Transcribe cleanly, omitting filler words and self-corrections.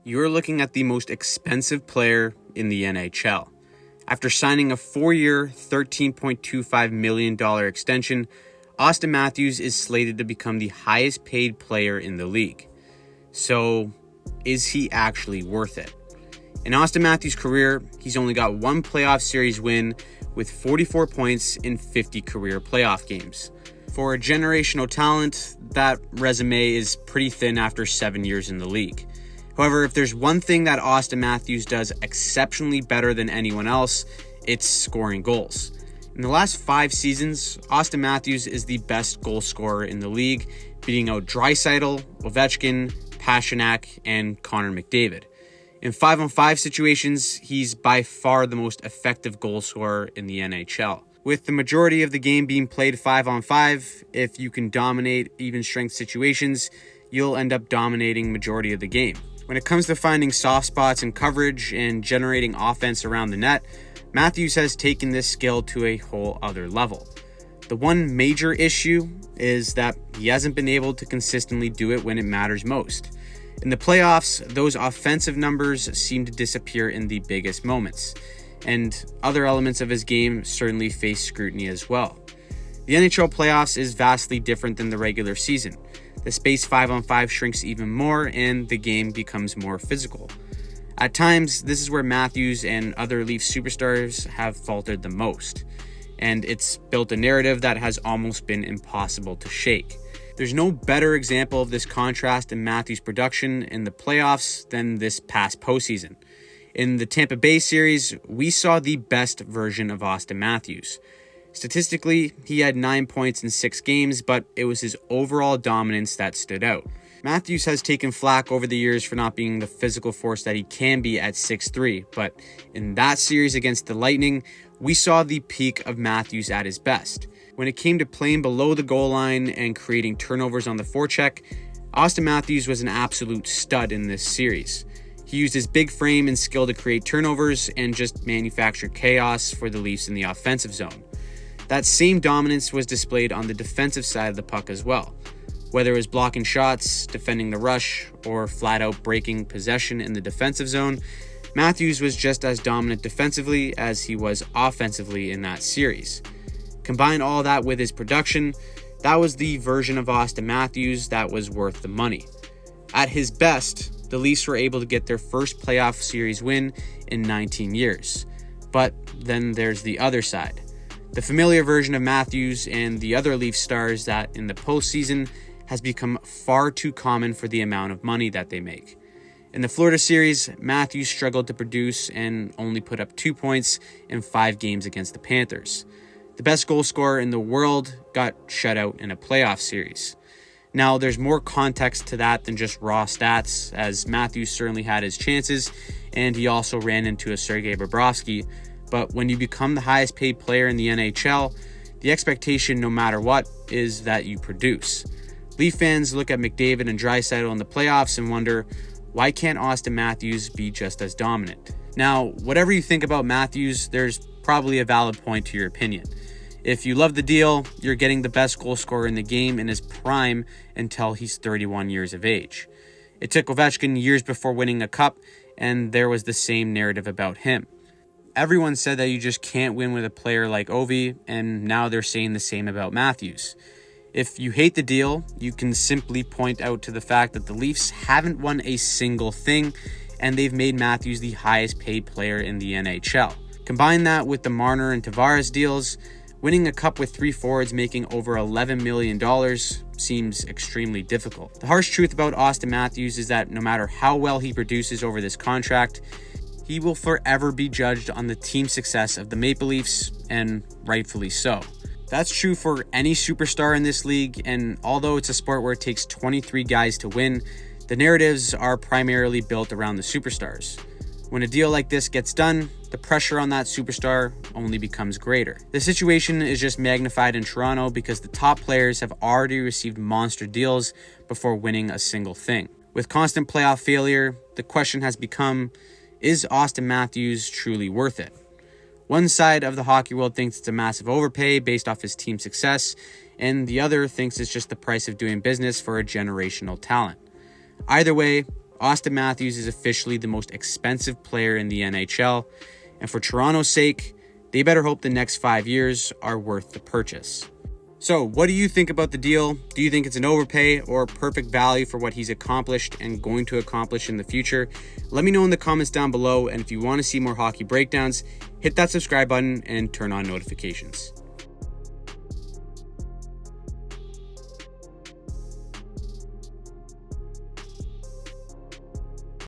you're looking at the most expensive player in the NHL. After signing a 4-year, $13.25 million extension, Auston Matthews is slated to become the highest paid player in the league. So, is he actually worth it? In Auston Matthews' career, he's only got one playoff series win with 44 points in 50 career playoff games. For a generational talent, that resume is pretty thin after 7 years in the league. However, if there's one thing that Auston Matthews does exceptionally better than anyone else, it's scoring goals. In the last 5 seasons, Auston Matthews is the best goal scorer in the league, beating out Draisaitl, Ovechkin, Pastrnak, and Connor McDavid. In 5-on-5 situations, he's by far the most effective goal scorer in the NHL. With the majority of the game being played 5-on-5, if you can dominate even strength situations, you'll end up dominating majority of the game. When it comes to finding soft spots in coverage and generating offense around the net, Matthews has taken this skill to a whole other level. The one major issue is that he hasn't been able to consistently do it when it matters most. In the playoffs, those offensive numbers seem to disappear in the biggest moments, and other elements of his game certainly face scrutiny as well. The NHL playoffs is vastly different than the regular season. The space 5-on-5 shrinks even more, and the game becomes more physical. At times, this is where Matthews and other Leafs superstars have faltered the most, and it's built a narrative that has almost been impossible to shake. There's no better example of this contrast in Matthews' production in the playoffs than this past postseason. In the Tampa Bay series, we saw the best version of Auston Matthews. Statistically, he had 9 points in 6 games, but it was his overall dominance that stood out. Matthews has taken flack over the years for not being the physical force that he can be at 6'3", but in that series against the Lightning, we saw the peak of Matthews at his best. When it came to playing below the goal line and creating turnovers on the forecheck, Auston Matthews was an absolute stud in this series. He used his big frame and skill to create turnovers and just manufacture chaos for the Leafs in the offensive zone. That same dominance was displayed on the defensive side of the puck as well. Whether it was blocking shots, defending the rush, or flat out breaking possession in the defensive zone, Matthews was just as dominant defensively as he was offensively in that series. Combine all that with his production, that was the version of Auston Matthews that was worth the money. At his best, the Leafs were able to get their first playoff series win in 19 years. But then there's the other side. The familiar version of Matthews and the other Leafs stars that in the postseason has become far too common for the amount of money that they make. In the Florida series, Matthews struggled to produce and only put up 2 points in 5 games against the Panthers. The best goal scorer in the world got shut out in a playoff series. Now, there's more context to that than just raw stats, as Matthews certainly had his chances, and he also ran into a Sergei Bobrovsky. But when you become the highest paid player in the NHL, the expectation, no matter what, is that you produce. Leaf fans look at McDavid and Draisaitl in the playoffs and wonder, why can't Auston Matthews be just as dominant? Now, whatever you think about Matthews, there's probably a valid point to your opinion. If you love the deal, you're getting the best goal scorer in the game in his prime until he's 31 years of age. It took Ovechkin years before winning a cup, and there was the same narrative about him. Everyone said that you just can't win with a player like Ovi, and now they're saying the same about Matthews. If you hate the deal, you can simply point out to the fact that the Leafs haven't won a single thing, and they've made Matthews the highest paid player in the NHL. Combine that with the Marner and Tavares deals, winning a cup with 3 forwards making over $11 million seems extremely difficult. The harsh truth about Auston Matthews is that no matter how well he produces over this contract, he will forever be judged on the team success of the Maple Leafs, and rightfully so. That's true for any superstar in this league, and although it's a sport where it takes 23 guys to win, the narratives are primarily built around the superstars. When a deal like this gets done, the pressure on that superstar only becomes greater. The situation is just magnified in Toronto because the top players have already received monster deals before winning a single thing. With constant playoff failure, the question has become, is Auston Matthews truly worth it? One side of the hockey world thinks it's a massive overpay based off his team success, and the other thinks it's just the price of doing business for a generational talent. Either way, Auston Matthews is officially the most expensive player in the NHL, and for Toronto's sake, they better hope the next 5 years are worth the purchase. So, what do you think about the deal? Do you think it's an overpay or perfect value for what he's accomplished and going to accomplish in the future? Let me know in the comments down below, and if you want to see more hockey breakdowns, hit that subscribe button and turn on notifications.